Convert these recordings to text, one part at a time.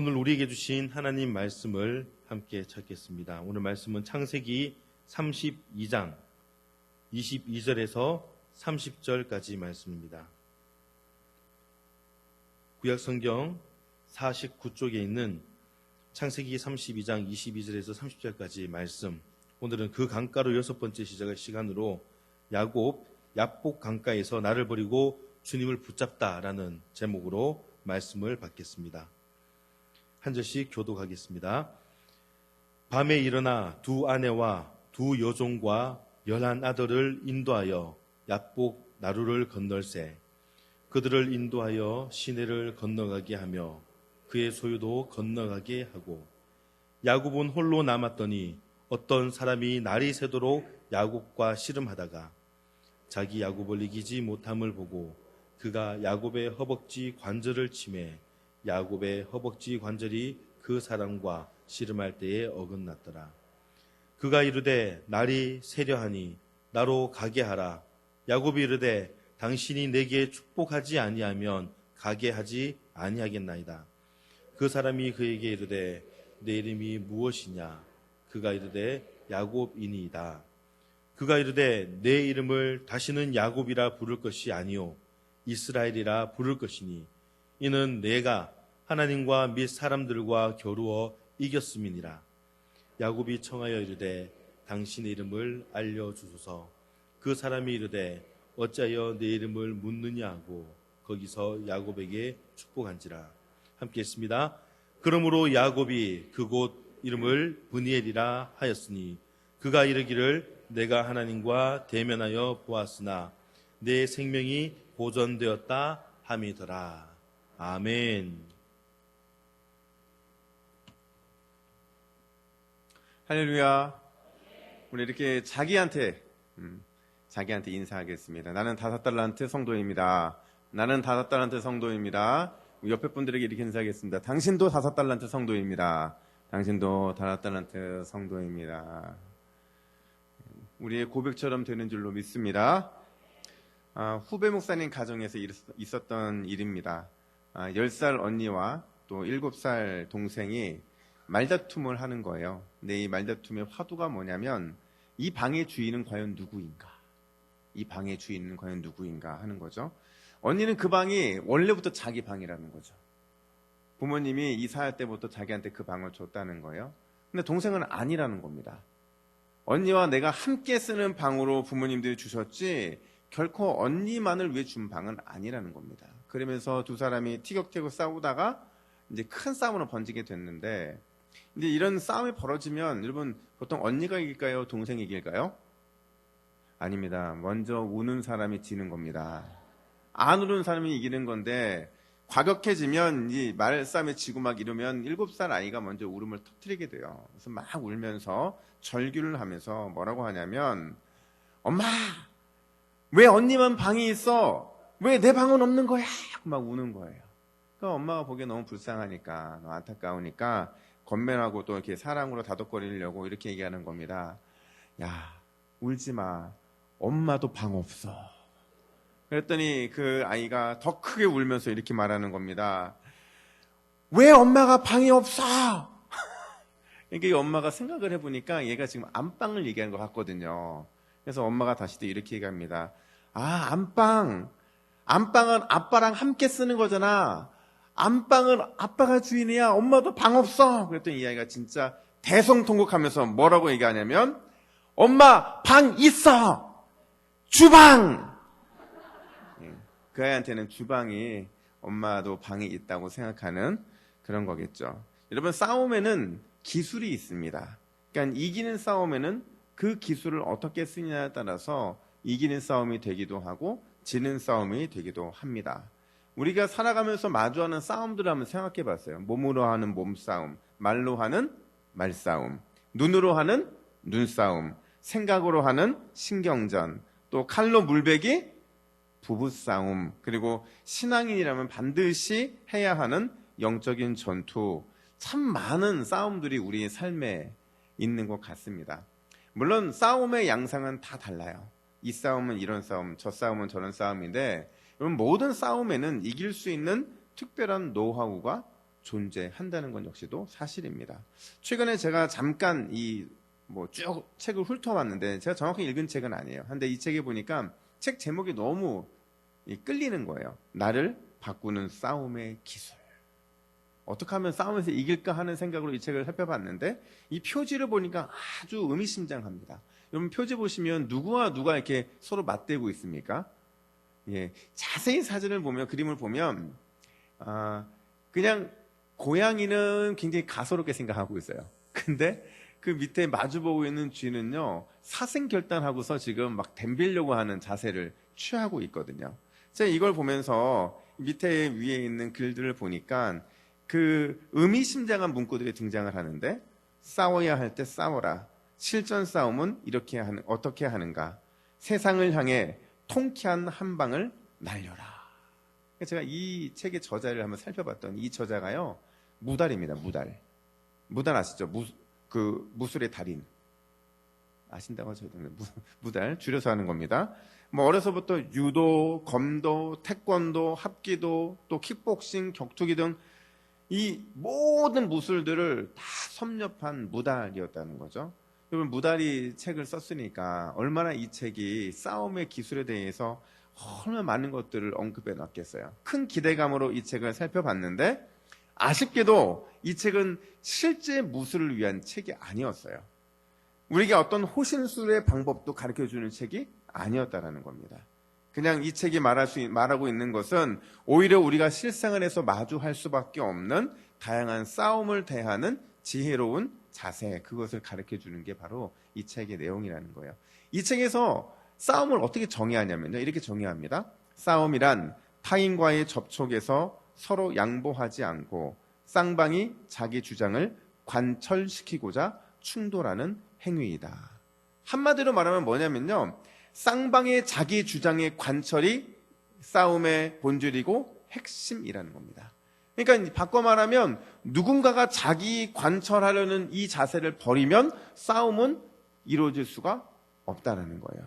오늘 우리에게 주신 하나님 말씀을 함께 찾겠습니다. 오늘 말씀은 창세기 32장 22절에서 30절까지 말씀입니다. 구약성경 49쪽에 있는 창세기 32장 22절에서 30절까지 말씀, 오늘은 그 강가로 6번째 시간으로 야복 강가에서 나를 버리고 주님을 붙잡다라는 제목으로 말씀을 받겠습니다. 한 절씩 교독하겠습니다. 밤에 일어나 두 아내와 두 여종과 11 아들을 인도하여 야복 나루를 건널세. 그들을 인도하여 시내를 건너가게 하며 그의 소유도 건너가게 하고, 야곱은 홀로 남았더니 어떤 사람이 날이 새도록 야곱과 씨름하다가 자기 야곱을 이기지 못함을 보고 그가 야곱의 허벅지 관절을 치매 야곱의 허벅지 관절이 그 사람과 씨름할 때에 어긋났더라. 그가 이르되 날이 새려하니 나로 가게 하라. 야곱이 이르되 당신이 내게 축복하지 아니하면 가게 하지 아니하겠나이다. 그 사람이 그에게 이르되 내 이름이 무엇이냐? 그가 이르되 야곱이니이다. 그가 이르되 내 이름을 다시는 야곱이라 부를 것이 아니요 이스라엘이라 부를 것이니 이는 내가 하나님과 및 사람들과 겨루어 이겼음이니라. 야곱이 청하여 이르되 당신의 이름을 알려주소서. 그 사람이 이르되 어찌하여 내 이름을 묻느냐 하고 거기서 야곱에게 축복한지라. 함께 했습니다. 그러므로 야곱이 그곳 이름을 브니엘이라 하였으니 그가 이르기를 내가 하나님과 대면하여 보았으나 내 생명이 보존되었다 함이더라. 아멘. 할렐루야. 우리 이렇게 자기한테 인사하겠습니다. 나는 5달란트 성도입니다. 나는 5달란트 성도입니다. 옆에 분들에게 이렇게 인사하겠습니다. 당신도 5달란트 성도입니다. 당신도 5달란트 성도입니다. 우리의 고백처럼 되는 줄로 믿습니다. 후배 목사님 가정에서 있었던 일입니다. 10살 언니와 또 7살 동생이 말다툼을 하는 거예요. 근데 이 말다툼의 화두가 뭐냐면 이 방의 주인은 과연 누구인가? 이 방의 주인은 과연 누구인가 하는 거죠. 언니는 그 방이 원래부터 자기 방이라는 거죠. 부모님이 이사할 때부터 자기한테 그 방을 줬다는 거예요. 근데 동생은 아니라는 겁니다. 언니와 내가 함께 쓰는 방으로 부모님들이 주셨지 결코 언니만을 위해 준 방은 아니라는 겁니다. 그러면서 두 사람이 티격태격 싸우다가 이제 큰 싸움으로 번지게 됐는데, 이제 이런 싸움이 벌어지면 여러분 보통 언니가 이길까요? 동생이 이길까요? 아닙니다. 먼저 우는 사람이 지는 겁니다. 안 우는 사람이 이기는 건데, 과격해지면 이 말싸움에 지고 막 이러면 7살 아이가 먼저 울음을 터뜨리게 돼요. 그래서 막 울면서 절규를 하면서 뭐라고 하냐면, 엄마! 왜 언니만 방이 있어? 왜 내 방은 없는 거야? 막 우는 거예요. 그러니까 엄마가 보기에 너무 불쌍하니까, 너무 안타까우니까 권면하고 또 이렇게 사랑으로 다독거리려고 이렇게 얘기하는 겁니다. 야, 울지 마. 엄마도 방 없어. 그랬더니 그 아이가 더 크게 울면서 이렇게 말하는 겁니다. 왜 엄마가 방이 없어? 그러니까 이 엄마가 생각을 해보니까 얘가 지금 안방을 얘기하는 것 같거든요. 그래서 엄마가 다시 또 이렇게 얘기합니다. 안방은 아빠랑 함께 쓰는 거잖아. 안방은 아빠가 주인이야. 엄마도 방 없어. 그랬더니 이 아이가 진짜 대성통곡하면서 뭐라고 얘기하냐면, 엄마 방 있어. 주방. 그 아이한테는 주방이 엄마도 방이 있다고 생각하는 그런 거겠죠. 여러분, 싸움에는 기술이 있습니다. 그러니까 이기는 싸움에는 그 기술을 어떻게 쓰느냐에 따라서 이기는 싸움이 되기도 하고 지는 싸움이 되기도 합니다. 우리가 살아가면서 마주하는 싸움들을 한번 생각해 봤어요. 몸으로 하는 몸싸움, 말로 하는 말싸움, 눈으로 하는 눈싸움, 생각으로 하는 신경전, 또 칼로 물베기 부부싸움, 그리고 신앙인이라면 반드시 해야 하는 영적인 전투, 참 많은 싸움들이 우리의 삶에 있는 것 같습니다. 물론 싸움의 양상은 다 달라요. 이 싸움은 이런 싸움, 저 싸움은 저런 싸움인데, 여러분 모든 싸움에는 이길 수 있는 특별한 노하우가 존재한다는 건 역시도 사실입니다. 최근에 제가 잠깐 쭉 책을 훑어봤는데 제가 정확히 읽은 책은 아니에요. 근데 이 책에 보니까 책 제목이 너무 끌리는 거예요. 나를 바꾸는 싸움의 기술. 어떻게 하면 싸움에서 이길까 하는 생각으로 이 책을 살펴봤는데 이 표지를 보니까 아주 의미심장합니다. 여러분 표지 보시면 누구와 누가 이렇게 서로 맞대고 있습니까? 예, 자세히 사진을 보면 그림을 보면 그냥 고양이는 굉장히 가소롭게 생각하고 있어요. 근데 그 밑에 마주보고 있는 쥐는요 사생결단하고서 지금 막 덤비려고 하는 자세를 취하고 있거든요. 제가 이걸 보면서 밑에 위에 있는 글들을 보니까 그 의미심장한 문구들이 등장을 하는데 싸워야 할 때 싸워라. 실전 싸움은 어떻게 하는가. 세상을 향해 통쾌한 한 방을 날려라. 제가 이 책의 저자를 한번 살펴봤더니 이 저자가요 무달입니다. 무달 아시죠? 무술의 달인 아신다고 하죠? 무달 줄여서 하는 겁니다. 뭐 어려서부터 유도, 검도, 태권도, 합기도, 또 킥복싱, 격투기 등 이 모든 무술들을 다 섭렵한 무달이었다는 거죠. 여러분 무달이 책을 썼으니까 얼마나 이 책이 싸움의 기술에 대해서 얼마나 많은 것들을 언급해 놨겠어요. 큰 기대감으로 이 책을 살펴봤는데 아쉽게도 이 책은 실제 무술을 위한 책이 아니었어요. 우리에게 어떤 호신술의 방법도 가르쳐주는 책이 아니었다라는 겁니다. 그냥 이 책이 말하고 있는 것은 오히려 우리가 실생활에서 마주할 수밖에 없는 다양한 싸움을 대하는 지혜로운 자세, 그것을 가르쳐주는 게 바로 이 책의 내용이라는 거예요. 이 책에서 싸움을 어떻게 정의하냐면요. 이렇게 정의합니다. 싸움이란 타인과의 접촉에서 서로 양보하지 않고 쌍방이 자기 주장을 관철시키고자 충돌하는 행위이다. 한마디로 말하면 뭐냐면요. 쌍방의 자기 주장의 관철이 싸움의 본질이고 핵심이라는 겁니다. 그러니까 바꿔 말하면 누군가가 자기 관철하려는 이 자세를 버리면 싸움은 이루어질 수가 없다는 거예요.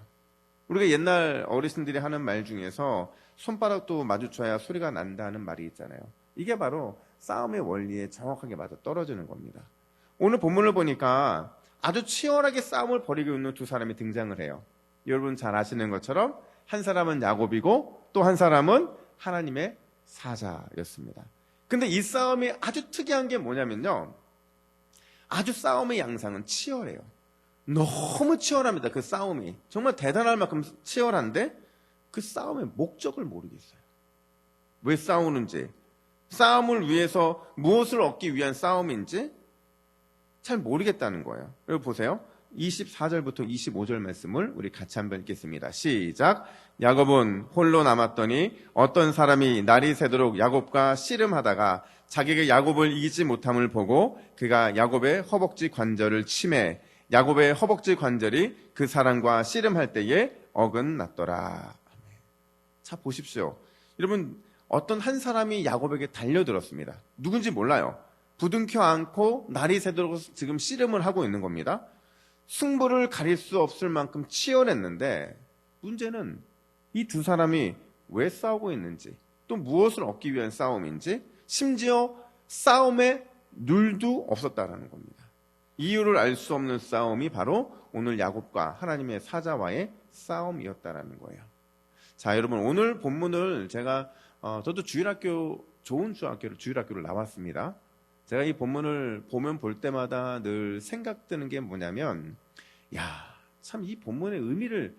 우리가 옛날 어르신들이 하는 말 중에서 손바닥도 마주쳐야 소리가 난다는 말이 있잖아요. 이게 바로 싸움의 원리에 정확하게 맞아 떨어지는 겁니다. 오늘 본문을 보니까 아주 치열하게 싸움을 벌이고 있는 두 사람이 등장을 해요. 여러분 잘 아시는 것처럼 한 사람은 야곱이고 또 한 사람은 하나님의 사자였습니다. 근데 이 싸움이 아주 특이한 게 뭐냐면요. 아주 싸움의 양상은 치열해요. 너무 치열합니다. 그 싸움이. 정말 대단할 만큼 치열한데 그 싸움의 목적을 모르겠어요. 왜 싸우는지, 싸움을 위해서 무엇을 얻기 위한 싸움인지 잘 모르겠다는 거예요. 여러분 보세요. 24절부터 25절 말씀을 우리 같이 한번 읽겠습니다. 시작. 야곱은 홀로 남았더니 어떤 사람이 날이 새도록 야곱과 씨름하다가 자기가 야곱을 이기지 못함을 보고 그가 야곱의 허벅지 관절을 치매 야곱의 허벅지 관절이 그 사람과 씨름할 때에 어긋났더라. 자 보십시오. 여러분 어떤 한 사람이 야곱에게 달려들었습니다. 누군지 몰라요. 부둥켜 안고 날이 새도록 지금 씨름을 하고 있는 겁니다. 승부를 가릴 수 없을 만큼 치열했는데 문제는 이 두 사람이 왜 싸우고 있는지 또 무엇을 얻기 위한 싸움인지 심지어 싸움에 룰도 없었다라는 겁니다. 이유를 알 수 없는 싸움이 바로 오늘 야곱과 하나님의 사자와의 싸움이었다라는 거예요. 자 여러분 오늘 본문을 제가 저도 좋은 주일학교를 나왔습니다. 제가 이 본문을 보면 볼 때마다 늘 생각드는 게 뭐냐면 참 이 본문의 의미를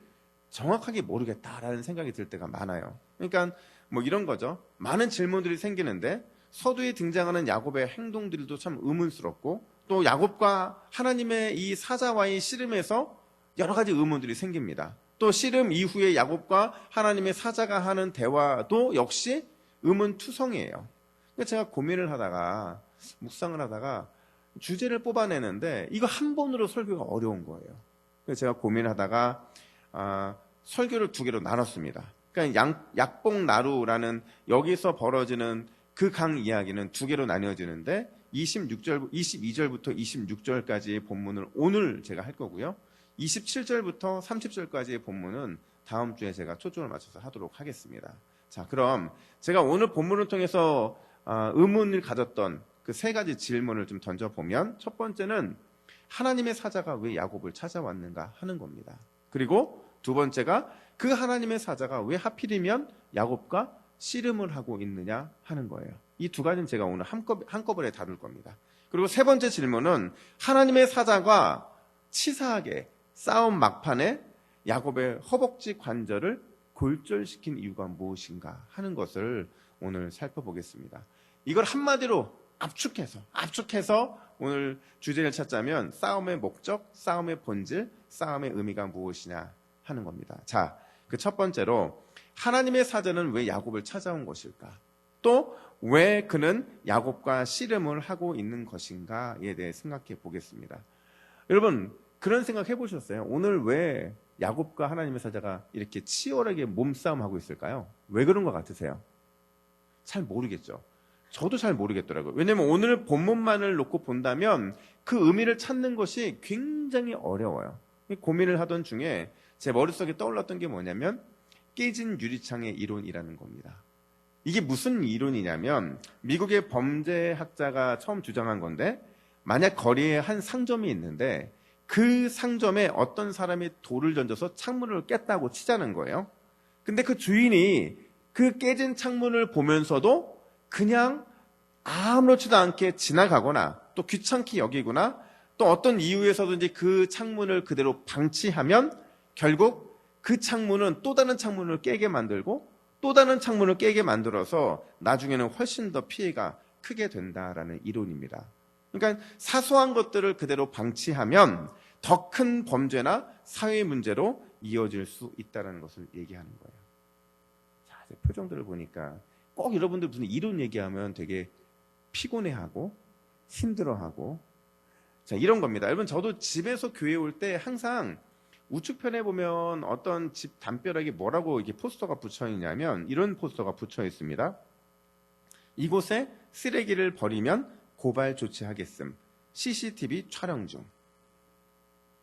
정확하게 모르겠다라는 생각이 들 때가 많아요. 그러니까 뭐 이런 거죠. 많은 질문들이 생기는데 서두에 등장하는 야곱의 행동들도 참 의문스럽고 또 야곱과 하나님의 이 사자와의 씨름에서 여러 가지 의문들이 생깁니다. 또 씨름 이후에 야곱과 하나님의 사자가 하는 대화도 역시 의문투성이에요. 그러니까 제가 고민을 하다가 묵상을 하다가 주제를 뽑아내는데 이거 한 번으로 설교가 어려운 거예요. 그래서 제가 고민하다가 설교를 두 개로 나눴습니다. 그러니까 약복나루라는 여기서 벌어지는 그 강 이야기는 두 개로 나뉘어지는데 22절부터 26절까지의 본문을 오늘 제가 할 거고요. 27절부터 30절까지의 본문은 다음 주에 제가 초점을 맞춰서 하도록 하겠습니다. 자, 그럼 제가 오늘 본문을 통해서 의문을 가졌던 그 세 가지 질문을 좀 던져보면 첫 번째는 하나님의 사자가 왜 야곱을 찾아왔는가 하는 겁니다. 그리고 두 번째가 그 하나님의 사자가 왜 하필이면 야곱과 씨름을 하고 있느냐 하는 거예요. 이 두 가지는 제가 오늘 한꺼번에 다룰 겁니다. 그리고 세 번째 질문은 하나님의 사자가 치사하게 싸움 막판에 야곱의 허벅지 관절을 골절시킨 이유가 무엇인가 하는 것을 오늘 살펴보겠습니다. 이걸 한마디로 압축해서 오늘 주제를 찾자면 싸움의 목적, 싸움의 본질, 싸움의 의미가 무엇이냐 하는 겁니다. 자, 그 첫 번째로 하나님의 사자는 왜 야곱을 찾아온 것일까? 또 왜 그는 야곱과 씨름을 하고 있는 것인가에 대해 생각해 보겠습니다. 여러분, 그런 생각 해보셨어요? 오늘 왜 야곱과 하나님의 사자가 이렇게 치열하게 몸싸움하고 있을까요? 왜 그런 것 같으세요? 잘 모르겠죠. 저도 잘 모르겠더라고요. 왜냐하면 오늘 본문만을 놓고 본다면 그 의미를 찾는 것이 굉장히 어려워요. 고민을 하던 중에 제 머릿속에 떠올랐던 게 뭐냐면 깨진 유리창의 이론이라는 겁니다. 이게 무슨 이론이냐면 미국의 범죄학자가 처음 주장한 건데, 만약 거리에 한 상점이 있는데 그 상점에 어떤 사람이 돌을 던져서 창문을 깼다고 치자는 거예요. 근데 그 주인이 그 깨진 창문을 보면서도 그냥 아무렇지도 않게 지나가거나 또 귀찮게 여기거나 또 어떤 이유에서든지 그 창문을 그대로 방치하면 결국 그 창문은 또 다른 창문을 깨게 만들고 또 다른 창문을 깨게 만들어서 나중에는 훨씬 더 피해가 크게 된다라는 이론입니다. 그러니까 사소한 것들을 그대로 방치하면 더 큰 범죄나 사회 문제로 이어질 수 있다는 것을 얘기하는 거예요. 자, 표정들을 보니까 꼭 여러분들 무슨 이론 얘기하면 되게 피곤해하고 힘들어하고, 자, 이런 겁니다. 여러분, 저도 집에서 교회 올 때 항상 우측편에 보면 어떤 집 담벼락에 뭐라고 이게 포스터가 붙여 있냐면 이런 포스터가 붙여 있습니다. 이곳에 쓰레기를 버리면 고발 조치하겠음. CCTV 촬영 중.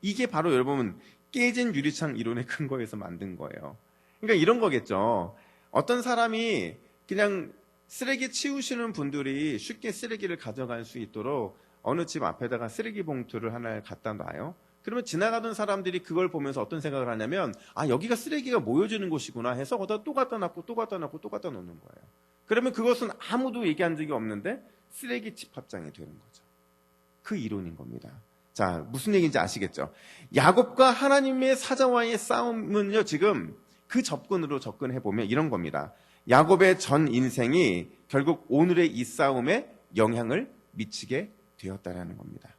이게 바로 여러분 깨진 유리창 이론의 근거에서 만든 거예요. 그러니까 이런 거겠죠. 어떤 사람이 그냥 쓰레기 치우시는 분들이 쉽게 쓰레기를 가져갈 수 있도록 어느 집 앞에다가 쓰레기 봉투를 하나 갖다 놔요. 그러면 지나가던 사람들이 그걸 보면서 어떤 생각을 하냐면, 아, 여기가 쓰레기가 모여지는 곳이구나 해서 거기다 또 갖다 놨고 또 갖다 놨고 또 갖다 놓는 거예요. 그러면 그것은 아무도 얘기한 적이 없는데 쓰레기 집합장이 되는 거죠. 그 이론인 겁니다. 자, 무슨 얘기인지 아시겠죠? 야곱과 하나님의 사자와의 싸움은요, 지금 그 접근으로 접근해보면 이런 겁니다. 야곱의 전 인생이 결국 오늘의 이 싸움에 영향을 미치게 되었다라는 겁니다.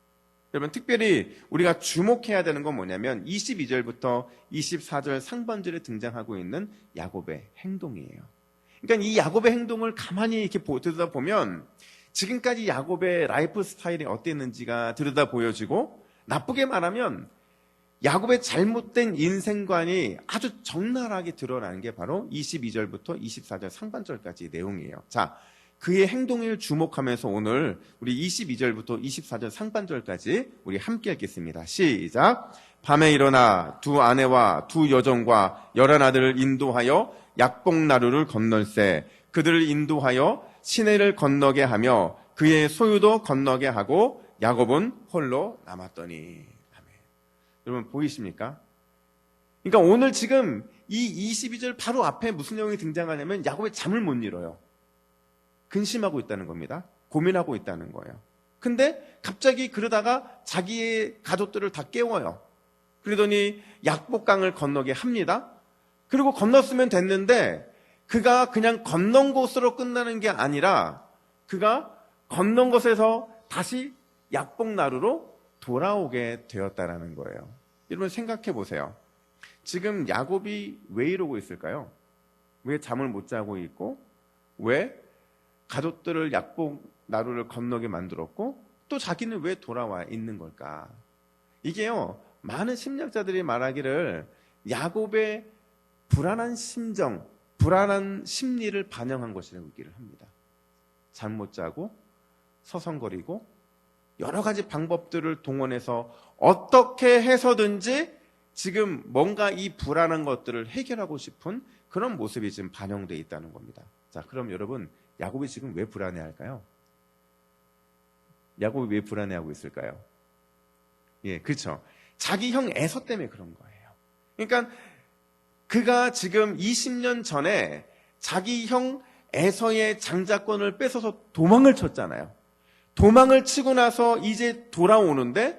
여러분, 특별히 우리가 주목해야 되는 건 뭐냐면 22절부터 24절 상반절에 등장하고 있는 야곱의 행동이에요. 그러니까 이 야곱의 행동을 가만히 이렇게 들여다보면 지금까지 야곱의 라이프 스타일이 어땠는지가 들여다 보여지고, 나쁘게 말하면 야곱의 잘못된 인생관이 아주 적나라하게 드러나는 게 바로 22절부터 24절 상반절까지의 내용이에요. 자, 그의 행동을 주목하면서 오늘 우리 22절부터 24절 상반절까지 우리 함께 읽겠습니다. 시작. 밤에 일어나 두 아내와 두 여종과 11아들을 인도하여 약복나루를 건널세. 그들을 인도하여 시내를 건너게 하며 그의 소유도 건너게 하고 야곱은 홀로 남았더니. 아멘. 여러분 보이십니까? 그러니까 오늘 지금 이 22절 바로 앞에 무슨 내용이 등장하냐면 야곱의 잠을 못 이뤄요. 근심하고 있다는 겁니다. 고민하고 있다는 거예요. 근데 갑자기 그러다가 자기의 가족들을 다 깨워요. 그러더니 약복강을 건너게 합니다. 그리고 건넜으면 됐는데 그가 그냥 건넌 곳으로 끝나는 게 아니라 그가 건넌 곳에서 다시 약복나루로 돌아오게 되었다라는 거예요. 여러분 생각해 보세요. 지금 야곱이 왜 이러고 있을까요? 왜 잠을 못 자고 있고, 왜 가족들을 약복나루를 건너게 만들었고, 또 자기는 왜 돌아와 있는 걸까? 이게요, 많은 심리학자들이 말하기를 야곱의 불안한 심정, 불안한 심리를 반영한 것이라고 얘기를 합니다. 잠 못 자고 서성거리고 여러 가지 방법들을 동원해서 어떻게 해서든지 지금 뭔가 이 불안한 것들을 해결하고 싶은 그런 모습이 지금 반영되어 있다는 겁니다. 자, 그럼 여러분 야곱이 지금 왜 불안해할까요? 야곱이 왜 불안해하고 있을까요? 예, 그렇죠. 자기 형 에서 때문에 그런 거예요. 그러니까 그가 지금 20년 전에 자기 형 에서의 장자권을 뺏어서 도망을 쳤잖아요. 도망을 치고 나서 이제 돌아오는데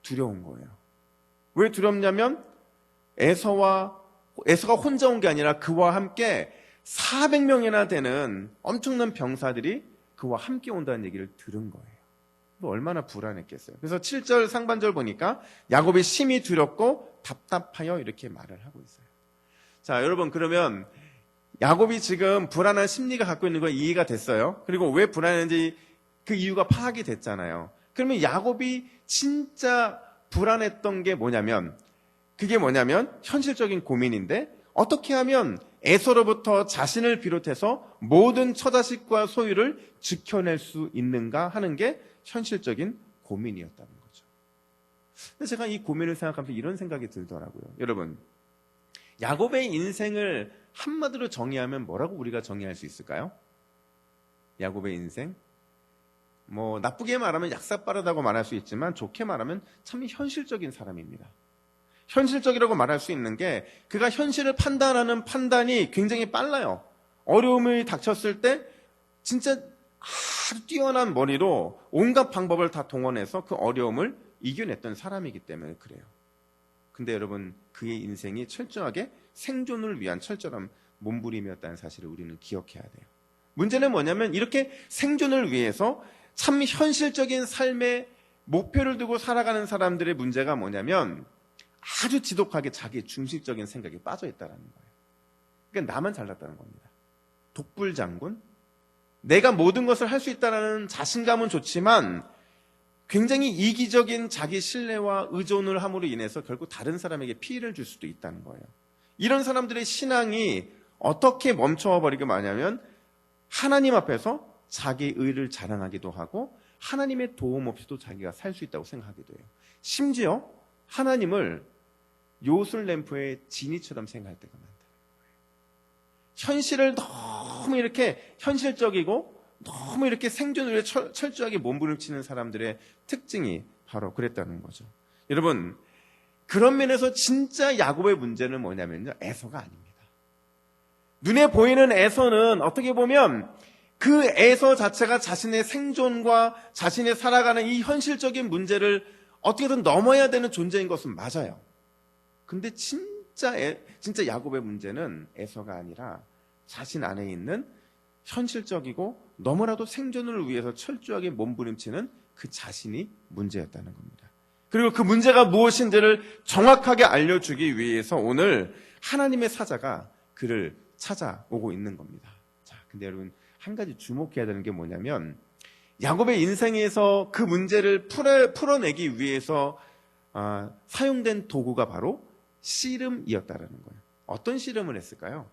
두려운 거예요. 왜 두렵냐면 에서가 혼자 온 게 아니라 그와 함께 400명이나 되는 엄청난 병사들이 그와 함께 온다는 얘기를 들은 거예요. 얼마나 불안했겠어요. 그래서 7절 상반절 보니까 야곱이 심히 두렵고 답답하여 이렇게 말을 하고 있어요. 자, 여러분, 그러면 야곱이 지금 불안한 심리가 갖고 있는 건 이해가 됐어요. 그리고 왜 불안했는지 그 이유가 파악이 됐잖아요. 그러면 야곱이 진짜 불안했던 게 뭐냐면, 그게 뭐냐면 현실적인 고민인데, 어떻게 하면 에서로부터 자신을 비롯해서 모든 처자식과 소유를 지켜낼 수 있는가 하는 게 현실적인 고민이었다는 거죠. 근데 제가 이 고민을 생각하면서 이런 생각이 들더라고요. 여러분, 야곱의 인생을 한마디로 정의하면 뭐라고 우리가 정의할 수 있을까요? 야곱의 인생? 뭐 나쁘게 말하면 약삭빠르다고 말할 수 있지만 좋게 말하면 참 현실적인 사람입니다. 현실적이라고 말할 수 있는 게 그가 현실을 판단하는 판단이 굉장히 빨라요. 어려움이 닥쳤을 때 진짜 아주 뛰어난 머리로 온갖 방법을 다 동원해서 그 어려움을 이겨냈던 사람이기 때문에 그래요. 근데 여러분, 그의 인생이 철저하게 생존을 위한 철저한 몸부림이었다는 사실을 우리는 기억해야 돼요. 문제는 뭐냐면 이렇게 생존을 위해서 참 현실적인 삶의 목표를 두고 살아가는 사람들의 문제가 뭐냐면 아주 지독하게 자기 중심적인 생각에 빠져 있다는 거예요. 그러니까 나만 잘났다는 겁니다. 독불장군? 내가 모든 것을 할 수 있다는 자신감은 좋지만 굉장히 이기적인 자기 신뢰와 의존을 함으로 인해서 결국 다른 사람에게 피해를 줄 수도 있다는 거예요. 이런 사람들의 신앙이 어떻게 멈춰버리게 마냐면 하나님 앞에서 자기 의를 자랑하기도 하고 하나님의 도움 없이도 자기가 살 수 있다고 생각하기도 해요. 심지어 하나님을 요술램프의 지니처럼 생각할 때가 많다는 거예요. 현실을 너무 이렇게 현실적이고 너무 이렇게 생존을 위해 철저하게 몸부림치는 사람들의 특징이 바로 그랬다는 거죠. 여러분, 그런 면에서 진짜 야곱의 문제는 뭐냐면요, 에서가 아닙니다. 눈에 보이는 에서는 어떻게 보면 그 에서 자체가 자신의 생존과 자신의 살아가는 이 현실적인 문제를 어떻게든 넘어야 되는 존재인 것은 맞아요. 근데 진짜 야곱의 문제는 에서가 아니라 자신 안에 있는 현실적이고 너무나도 생존을 위해서 철저하게 몸부림치는 그 자신이 문제였다는 겁니다. 그리고 그 문제가 무엇인지를 정확하게 알려주기 위해서 오늘 하나님의 사자가 그를 찾아오고 있는 겁니다. 자, 근데 여러분, 한 가지 주목해야 되는 게 뭐냐면 야곱의 인생에서 그 문제를 풀어내기 위해서 사용된 도구가 바로 씨름이었다라는 거예요. 어떤 씨름을 했을까요?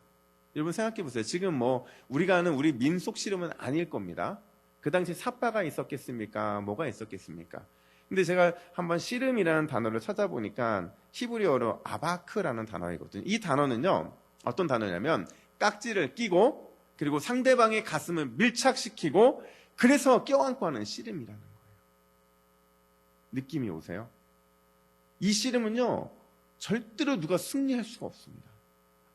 여러분 생각해 보세요. 지금 뭐 우리가 아는 우리 민속 씨름은 아닐 겁니다. 그 당시 삿바가 있었겠습니까? 뭐가 있었겠습니까? 근데 제가 한번 씨름이라는 단어를 찾아보니까 히브리어로 아바크라는 단어이거든요. 이 단어는요, 어떤 단어냐면 깍지를 끼고 그리고 상대방의 가슴을 밀착시키고 그래서 껴안고 하는 씨름이라는 거예요. 느낌이 오세요? 이 씨름은요, 절대로 누가 승리할 수가 없습니다.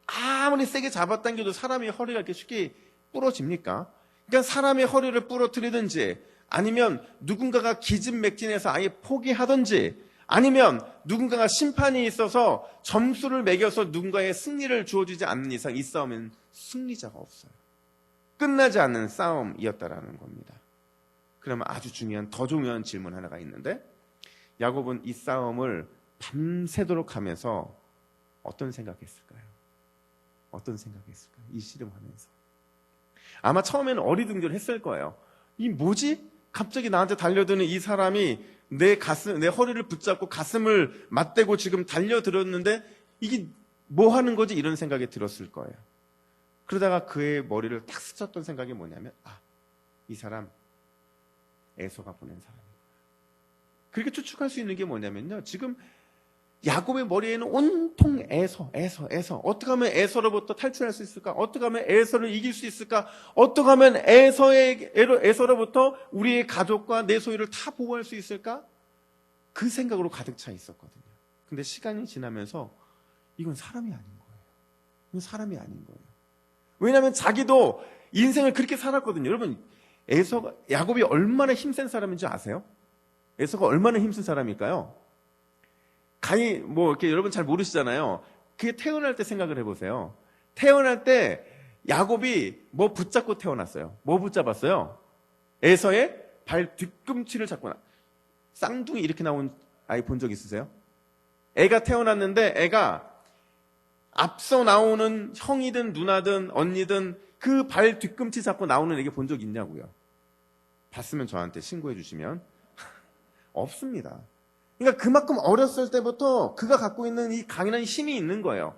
아무리 세게 잡아당겨도 사람의 허리가 이렇게 쉽게 부러집니까? 그러니까 사람의 허리를 부러뜨리든지 아니면 누군가가 기진맥진해서 아예 포기하든지 아니면 누군가가 심판이 있어서 점수를 매겨서 누군가의 승리를 주어주지 않는 이상 이 싸움은 승리자가 없어요. 끝나지 않는 싸움이었다라는 겁니다. 그러면 아주 중요한, 더 중요한 질문 하나가 있는데 야곱은 이 싸움을 밤새도록 하면서 어떤 생각했을까요? 어떤 생각했을까요? 이 씨름하면서. 아마 처음에는 어리둥절했을 거예요. 이 뭐지? 갑자기 나한테 달려드는 이 사람이 내 허리를 붙잡고 가슴을 맞대고 지금 달려들었는데 이게 뭐 하는 거지? 이런 생각이 들었을 거예요. 그러다가 그의 머리를 딱 스쳤던 생각이 뭐냐면 이 사람 에서가 보낸 사람이구나. 그렇게 추측할 수 있는 게 뭐냐면요, 지금 야곱의 머리에는 온통 에서. 어떻게 하면 에서로부터 탈출할 수 있을까? 어떻게 하면 에서를 이길 수 있을까? 어떻게 하면 에서로부터 우리의 가족과 내 소유를 다 보호할 수 있을까? 그 생각으로 가득 차 있었거든요. 근데 시간이 지나면서 이건 사람이 아닌 거예요. 이건 사람이 아닌 거예요. 왜냐하면 자기도 인생을 그렇게 살았거든요. 여러분, 야곱이 얼마나 힘센 사람인지 아세요? 에서가 얼마나 힘센 사람일까요? 이렇게 여러분 잘 모르시잖아요. 그게 태어날 때 생각을 해보세요. 태어날 때 야곱이 뭐 붙잡고 태어났어요. 뭐 붙잡았어요? 에서의 발 뒤꿈치를 잡고 쌍둥이 이렇게 나온 아이 본 적 있으세요? 애가 태어났는데 애가 앞서 나오는 형이든 누나든 언니든 그 발 뒤꿈치 잡고 나오는 애기 본 적 있냐고요? 봤으면 저한테 신고해 주시면 없습니다. 그러니까 그만큼 어렸을 때부터 그가 갖고 있는 이 강인한 힘이 있는 거예요.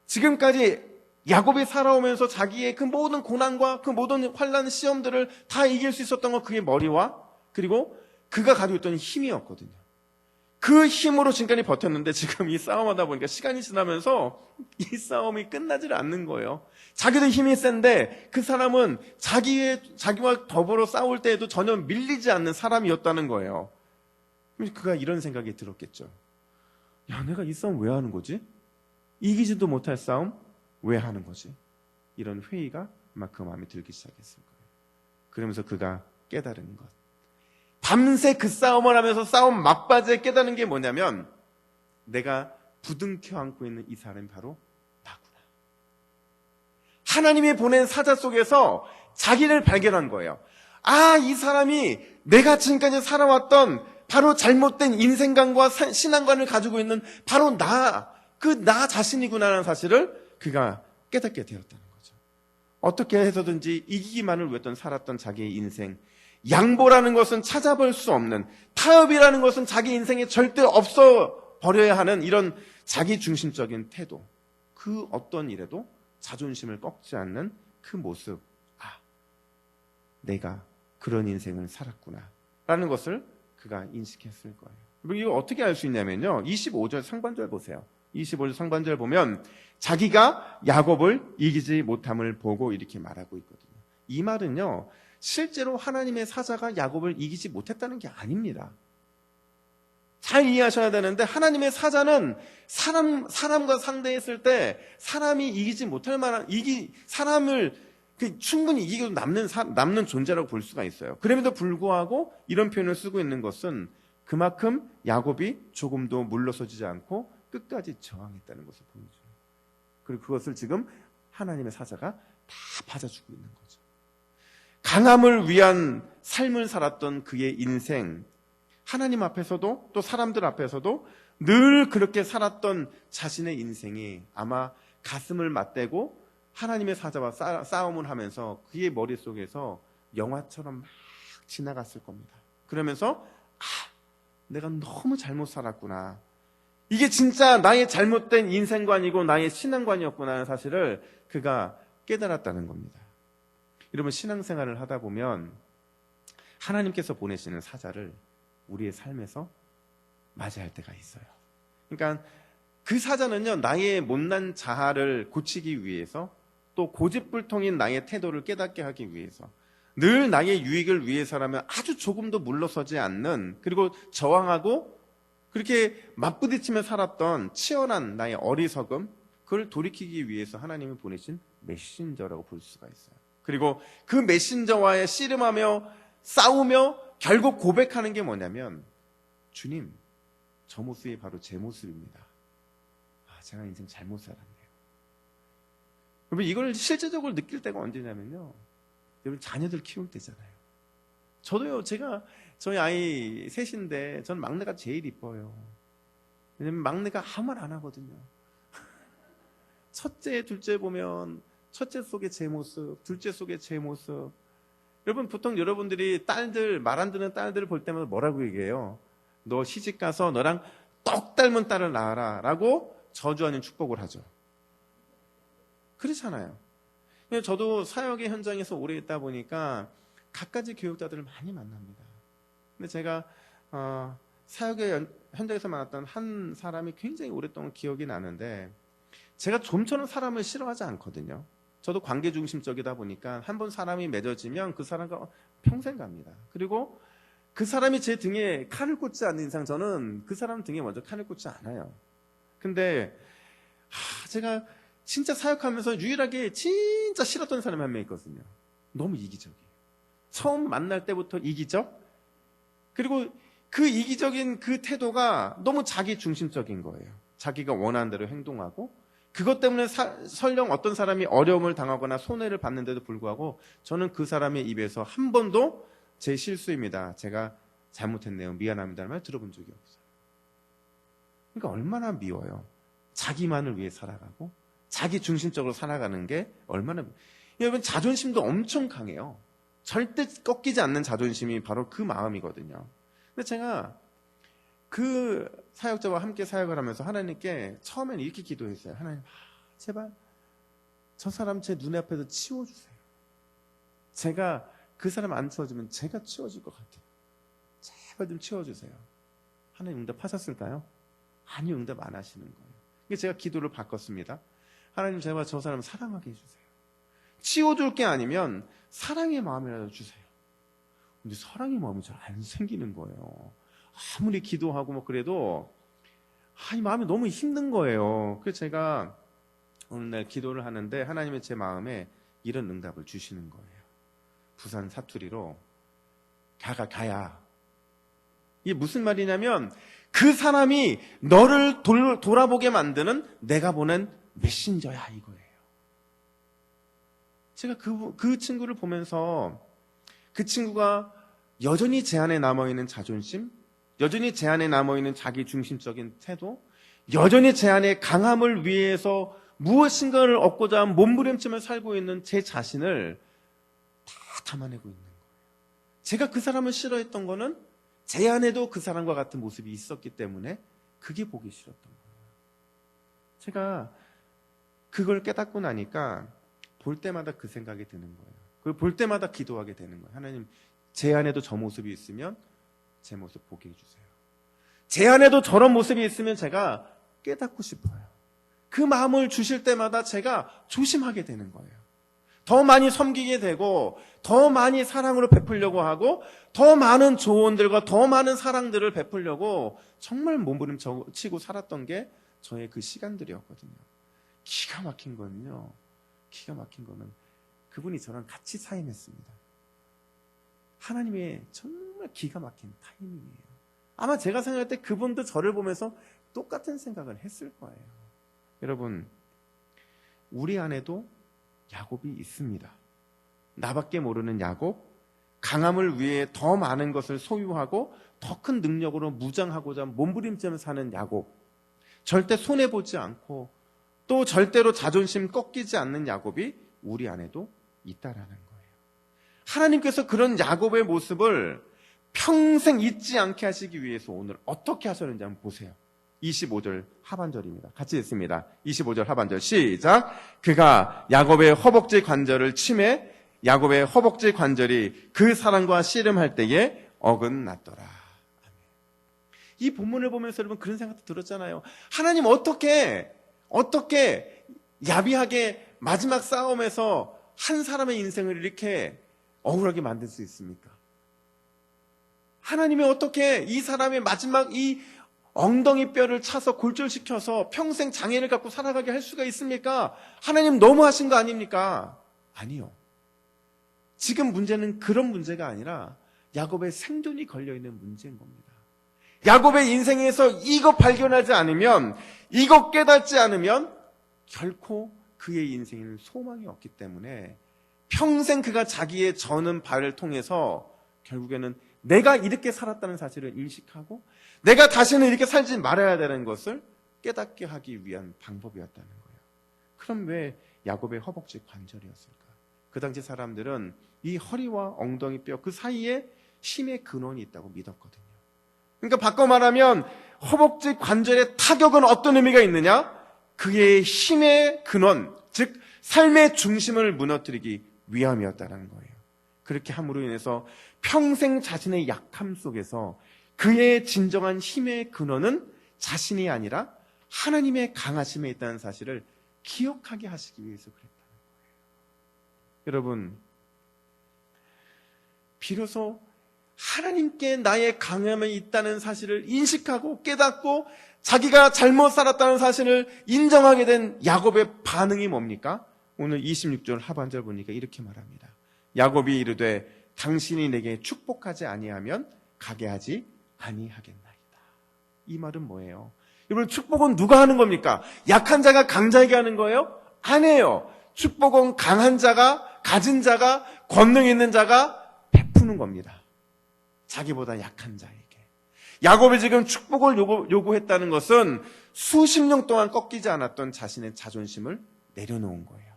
지금까지 야곱이 살아오면서 자기의 그 모든 고난과 그 모든 환난 시험들을 다 이길 수 있었던 건 그의 머리와 그리고 그가 가지고 있던 힘이었거든요. 그 힘으로 지금까지 버텼는데 지금 이 싸움하다 보니까 시간이 지나면서 이 싸움이 끝나질 않는 거예요. 자기도 힘이 센데 그 사람은 자기와 더불어 싸울 때에도 전혀 밀리지 않는 사람이었다는 거예요. 그가 이런 생각이 들었겠죠. 야, 내가 이 싸움 왜 하는 거지? 이기지도 못할 싸움 왜 하는 거지? 이런 회의가 아마 그 마음에 들기 시작했을 거예요. 그러면서 그가 깨달은 것. 밤새 그 싸움을 하면서 싸움 막바지에 깨달은 게 뭐냐면 내가 부둥켜 안고 있는 이 사람이 바로 나구나. 하나님이 보낸 사자 속에서 자기를 발견한 거예요. 아, 이 사람이 내가 지금까지 살아왔던 바로 잘못된 인생관과 신앙관을 가지고 있는 바로 나 자신이구나라는 사실을 그가 깨닫게 되었다는 거죠. 어떻게 해서든지 이기기만을 위해 살았던 자기의 인생, 양보라는 것은 찾아볼 수 없는, 타협이라는 것은 자기 인생에 절대 없어 버려야 하는 이런 자기 중심적인 태도, 그 어떤 일에도 자존심을 꺾지 않는 그 모습, 내가 그런 인생을 살았구나 라는 것을 그가 인식했을 거예요. 이거 어떻게 알 수 있냐면요, 25절 상반절 보세요. 25절 상반절 보면 자기가 야곱을 이기지 못함을 보고 이렇게 말하고 있거든요. 이 말은요, 실제로 하나님의 사자가 야곱을 이기지 못했다는 게 아닙니다. 잘 이해하셔야 되는데, 하나님의 사자는 사람과 상대했을 때 사람이 이기지 못할 만한, 사람을 충분히 이기고 남는 존재라고 볼 수가 있어요. 그럼에도 불구하고 이런 표현을 쓰고 있는 것은 그만큼 야곱이 조금도 물러서지 않고 끝까지 저항했다는 것을 보여줘요. 그리고 그것을 지금 하나님의 사자가 다 받아주고 있는 거죠. 강함을 위한 삶을 살았던 그의 인생, 하나님 앞에서도 또 사람들 앞에서도 늘 그렇게 살았던 자신의 인생이 아마 가슴을 맞대고 하나님의 사자와 싸움을 하면서 그의 머릿속에서 영화처럼 막 지나갔을 겁니다. 그러면서 내가 너무 잘못 살았구나. 이게 진짜 나의 잘못된 인생관이고 나의 신앙관이었구나 하는 사실을 그가 깨달았다는 겁니다. 여러분, 신앙생활을 하다 보면 하나님께서 보내시는 사자를 우리의 삶에서 맞이할 때가 있어요. 그러니까 그 사자는요, 나의 못난 자아를 고치기 위해서, 또 고집불통인 나의 태도를 깨닫게 하기 위해서, 늘 나의 유익을 위해서라면 아주 조금도 물러서지 않는, 그리고 저항하고 그렇게 맞부딪히며 살았던 치열한 나의 어리석음, 그걸 돌이키기 위해서 하나님이 보내신 메신저라고 볼 수가 있어요. 그리고 그 메신저와의 씨름하며 싸우며 결국 고백하는 게 뭐냐면, 주님, 저 모습이 바로 제 모습입니다. 제가 인생 잘못 살았네요. 여러분, 이걸 실제적으로 느낄 때가 언제냐면요, 여러분 자녀들 키울 때잖아요. 저도요, 저희 아이 셋인데 전 막내가 제일 이뻐요. 왜냐면 막내가 아무 말 안 하거든요. 첫째, 둘째 보면 첫째 속에 제 모습, 둘째 속에 제 모습. 여러분, 보통 여러분들이 말 안 듣는 딸들을 볼 때마다 뭐라고 얘기해요? 너 시집 가서 너랑 똑 닮은 딸을 낳아라 라고 저주 아닌 축복을 하죠. 그렇잖아요. 저도 사역의 현장에서 오래 있다 보니까 갖가지 교육자들을 많이 만납니다. 근데 제가 사역의 현장에서 만났던 한 사람이 굉장히 오랫동안 기억이 나는데, 제가 좀처럼 사람을 싫어하지 않거든요. 저도 관계 중심적이다 보니까 한 번 사람이 맺어지면 그 사람과 평생 갑니다. 그리고 그 사람이 제 등에 칼을 꽂지 않는 이상 저는 그 사람 등에 먼저 칼을 꽂지 않아요. 근데 제가 진짜 사역하면서 유일하게 진짜 싫었던 사람이 한 명 있거든요. 너무 이기적이에요. 처음 만날 때부터 이기적. 그리고 그 이기적인 그 태도가 너무 자기 중심적인 거예요. 자기가 원하는 대로 행동하고, 그것 때문에 설령 어떤 사람이 어려움을 당하거나 손해를 받는데도 불구하고 저는 그 사람의 입에서 한 번도 제 실수입니다, 제가 잘못했네요, 미안합니다라는 말 들어본 적이 없어요. 그러니까 얼마나 미워요. 자기만을 위해 살아가고 자기 중심적으로 살아가는 게 얼마나 여러분, 자존심도 엄청 강해요. 절대 꺾이지 않는 자존심이 바로 그 마음이거든요. 근데 제가 그 사역자와 함께 사역을 하면서 하나님께 처음에는 이렇게 기도했어요. 하나님, 제발 저 사람 제 눈에 앞에서 치워주세요. 제가 그 사람 안 치워주면 제가 치워질 것 같아요. 제발 좀 치워주세요. 하나님 응답하셨을까요? 아니요, 응답 안 하시는 거예요. 그래서 제가 기도를 바꿨습니다. 하나님, 제발 저 사람 사랑하게 해주세요. 치워줄 게 아니면 사랑의 마음이라도 주세요. 근데 사랑의 마음이 잘 안 생기는 거예요. 아무리 기도하고 뭐 그래도 이 마음이 너무 힘든 거예요. 그래서 제가 오늘날 기도를 하는데 하나님의 제 마음에 이런 응답을 주시는 거예요. 부산 사투리로 가야. 이게 무슨 말이냐면, 그 사람이 너를 돌아보게 만드는 내가 보낸 메신저야, 이거예요. 제가 그 친구를 보면서 그 친구가 여전히 제 안에 남아있는 자존심, 여전히 제 안에 남아있는 자기 중심적인 태도, 여전히 제 안에 강함을 위해서 무엇인가를 얻고자 한 몸부림치며 살고 있는 제 자신을 다 담아내고 있는 거예요. 제가 그 사람을 싫어했던 거는 제 안에도 그 사람과 같은 모습이 있었기 때문에 그게 보기 싫었던 거예요. 제가 그걸 깨닫고 나니까 볼 때마다 그 생각이 드는 거예요. 그걸 볼 때마다 기도하게 되는 거예요. 하나님, 제 안에도 저 모습이 있으면 제 모습 보게 해주세요. 제 안에도 저런 모습이 있으면 제가 깨닫고 싶어요. 그 마음을 주실 때마다 제가 조심하게 되는 거예요. 더 많이 섬기게 되고, 더 많이 사랑으로 베풀려고 하고, 더 많은 조언들과 더 많은 사랑들을 베풀려고 정말 몸부림치고 살았던 게 저의 그 시간들이었거든요. 기가 막힌 거는 그분이 저랑 같이 사임했습니다. 하나님의 정말 기가 막힌 타이밍이에요. 아마 제가 생각할 때 그분도 저를 보면서 똑같은 생각을 했을 거예요. 여러분, 우리 안에도 야곱이 있습니다. 나밖에 모르는 야곱, 강함을 위해 더 많은 것을 소유하고 더 큰 능력으로 무장하고자 몸부림치며 사는 야곱, 절대 손해보지 않고 또 절대로 자존심 꺾이지 않는 야곱이 우리 안에도 있다라는 거예요. 하나님께서 그런 야곱의 모습을 평생 잊지 않게 하시기 위해서 오늘 어떻게 하셨는지 한번 보세요. 25절 하반절입니다. 같이 읽습니다. 25절 하반절 시작. 그가 야곱의 허벅지 관절을 치매 야곱의 허벅지 관절이 그 사람과 씨름할 때에 어긋났더라. 이 본문을 보면서 여러분 그런 생각도 들었잖아요. 하나님 어떻게 야비하게 마지막 싸움에서 한 사람의 인생을 이렇게 억울하게 만들 수 있습니까? 하나님이 어떻게 이 사람의 마지막 이 엉덩이 뼈를 차서 골절시켜서 평생 장애를 갖고 살아가게 할 수가 있습니까? 하나님 너무하신 거 아닙니까? 아니요. 지금 문제는 그런 문제가 아니라 야곱의 생존이 걸려있는 문제인 겁니다. 야곱의 인생에서 이거 발견하지 않으면, 이거 깨닫지 않으면 결코 그의 인생에는 소망이 없기 때문에 평생 그가 자기의 저는 발을 통해서 결국에는 내가 이렇게 살았다는 사실을 인식하고 내가 다시는 이렇게 살지 말아야 되는 것을 깨닫게 하기 위한 방법이었다는 거예요. 그럼 왜 야곱의 허벅지 관절이었을까? 그 당시 사람들은 이 허리와 엉덩이 뼈 그 사이에 힘의 근원이 있다고 믿었거든요. 그러니까 바꿔 말하면 허벅지 관절의 타격은 어떤 의미가 있느냐? 그의 힘의 근원, 즉 삶의 중심을 무너뜨리기 위함이었다는 거예요. 그렇게 함으로 인해서 평생 자신의 약함 속에서 그의 진정한 힘의 근원은 자신이 아니라 하나님의 강하심에 있다는 사실을 기억하게 하시기 위해서 그랬다는 거예요. 여러분, 비로소 하나님께 나의 강함이 있다는 사실을 인식하고 깨닫고 자기가 잘못 살았다는 사실을 인정하게 된 야곱의 반응이 뭡니까? 오늘 26절 하반절 보니까 이렇게 말합니다. 야곱이 이르되 당신이 내게 축복하지 아니하면 가게 하지 아니하겠나이다. 이 말은 뭐예요? 여러분, 축복은 누가 하는 겁니까? 약한 자가 강자에게 하는 거예요? 아니에요. 축복은 강한 자가, 가진 자가, 권능 있는 자가 베푸는 겁니다. 자기보다 약한 자에게. 야곱이 지금 축복을 요구했다는 것은 수십 년 동안 꺾이지 않았던 자신의 자존심을 내려놓은 거예요.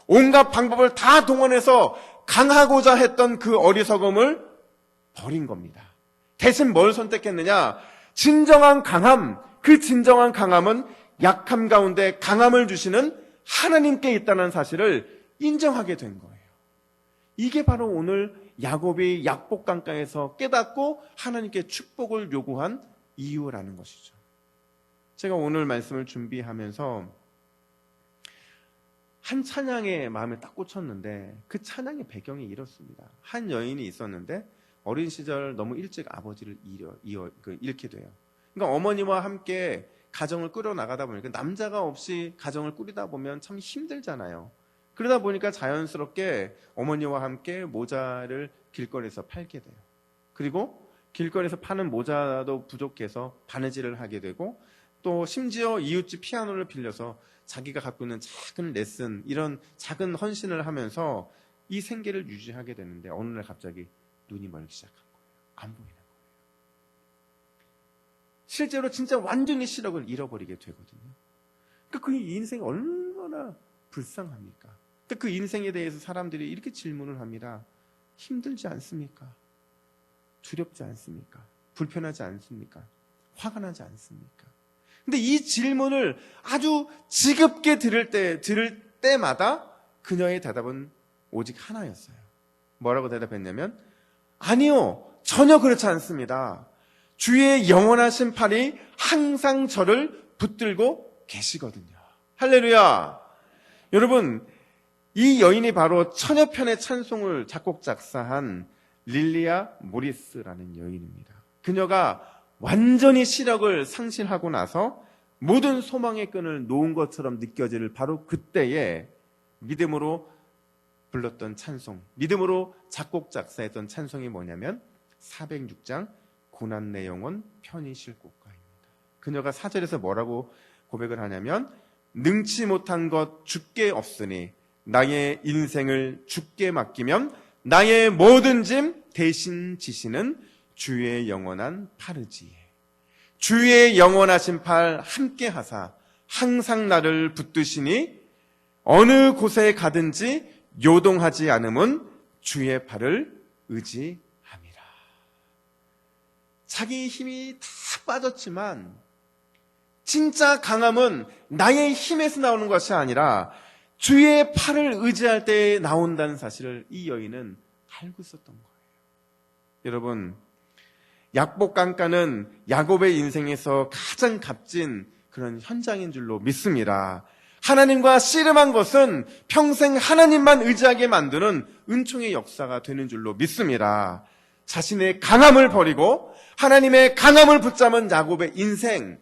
온갖 방법을 다 동원해서 강하고자 했던 그 어리석음을 버린 겁니다. 대신 뭘 선택했느냐? 진정한 강함, 그 진정한 강함은 약함 가운데 강함을 주시는 하나님께 있다는 사실을 인정하게 된 거예요. 이게 바로 오늘 야곱이 약복강가에서 깨닫고 하나님께 축복을 요구한 이유라는 것이죠. 제가 오늘 말씀을 준비하면서 한 찬양에 마음에 딱 꽂혔는데 그 찬양의 배경이 이렇습니다. 한 여인이 있었는데 어린 시절 너무 일찍 아버지를 잃게 돼요. 그러니까 어머니와 함께 가정을 꾸려나가다 보니까 남자가 없이 가정을 꾸리다 보면 참 힘들잖아요. 그러다 보니까 자연스럽게 어머니와 함께 모자를 길거리에서 팔게 돼요. 그리고 길거리에서 파는 모자도 부족해서 바느질을 하게 되고 또 심지어 이웃집 피아노를 빌려서 자기가 갖고 있는 작은 레슨, 이런 작은 헌신을 하면서 이 생계를 유지하게 되는데 어느 날 갑자기 눈이 멀기 시작한 거예요. 안 보이는 거예요. 실제로 진짜 완전히 시력을 잃어버리게 되거든요. 그러니까 그 인생이 얼마나 불쌍합니까? 그 인생에 대해서 사람들이 이렇게 질문을 합니다. 힘들지 않습니까? 두렵지 않습니까? 불편하지 않습니까? 화가 나지 않습니까? 근데 이 질문을 아주 지겹게 들을 때마다 그녀의 대답은 오직 하나였어요. 뭐라고 대답했냐면, 아니요, 전혀 그렇지 않습니다. 주의 영원하신 팔이 항상 저를 붙들고 계시거든요. 할렐루야. 여러분, 이 여인이 바로 처녀편의 찬송을 작곡 작사한 릴리아 모리스라는 여인입니다. 그녀가 완전히 시력을 상실하고 나서 모든 소망의 끈을 놓은 것처럼 느껴질 바로 그때에 믿음으로 불렀던 찬송, 믿음으로 작곡 작사했던 찬송이 뭐냐면 406장 고난 내 영혼 편히 쉴 곳가입니다. 그녀가 4절에서 뭐라고 고백을 하냐면, 능치 못한 것 주께 없으니 나의 인생을 주께 맡기면 나의 모든 짐 대신 지시는 주의 영원한 팔이지에. 주의 영원하신 팔 함께 하사 항상 나를 붙드시니 어느 곳에 가든지 요동하지 않음은 주의 팔을 의지함이라. 자기 힘이 다 빠졌지만 진짜 강함은 나의 힘에서 나오는 것이 아니라 주의 팔을 의지할 때 나온다는 사실을 이 여인은 알고 있었던 거예요. 여러분, 약복강가는 야곱의 인생에서 가장 값진 그런 현장인 줄로 믿습니다. 하나님과 씨름한 것은 평생 하나님만 의지하게 만드는 은총의 역사가 되는 줄로 믿습니다. 자신의 강함을 버리고 하나님의 강함을 붙잡은 야곱의 인생,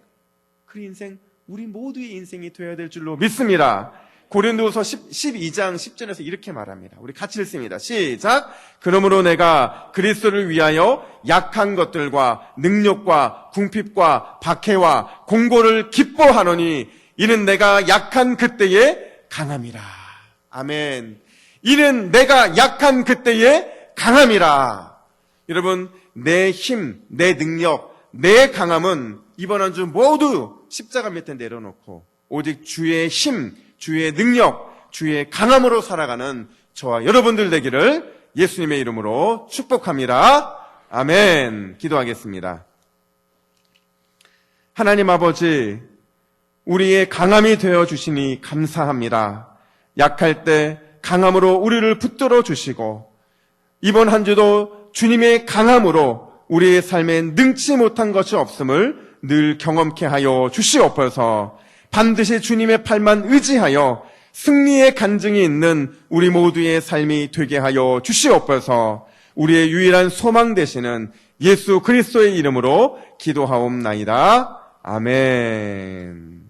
그 인생 우리 모두의 인생이 되어야 될 줄로 믿습니다. 고린도후서 12장 10절에서 이렇게 말합니다. 우리 같이 읽습니다. 시작. 그러므로 내가 그리스도를 위하여 약한 것들과 능력과 궁핍과 박해와 공고를 기뻐하노니 이는 내가 약한 그때에 강함이라. 아멘. 이는 내가 약한 그때에 강함이라. 여러분, 내 힘, 내 능력, 내 강함은 이번 한 주 모두 십자가 밑에 내려놓고 오직 주의 힘, 주의 능력, 주의 강함으로 살아가는 저와 여러분들 되기를 예수님의 이름으로 축복합니다. 아멘. 기도하겠습니다. 하나님 아버지, 우리의 강함이 되어주시니 감사합니다. 약할 때 강함으로 우리를 붙들어 주시고 이번 한 주도 주님의 강함으로 우리의 삶에 능치 못한 것이 없음을 늘 경험케 하여 주시옵소서. 반드시 주님의 팔만 의지하여 승리의 간증이 있는 우리 모두의 삶이 되게 하여 주시옵소서. 우리의 유일한 소망 되시는 예수 그리스도의 이름으로 기도하옵나이다. 아멘.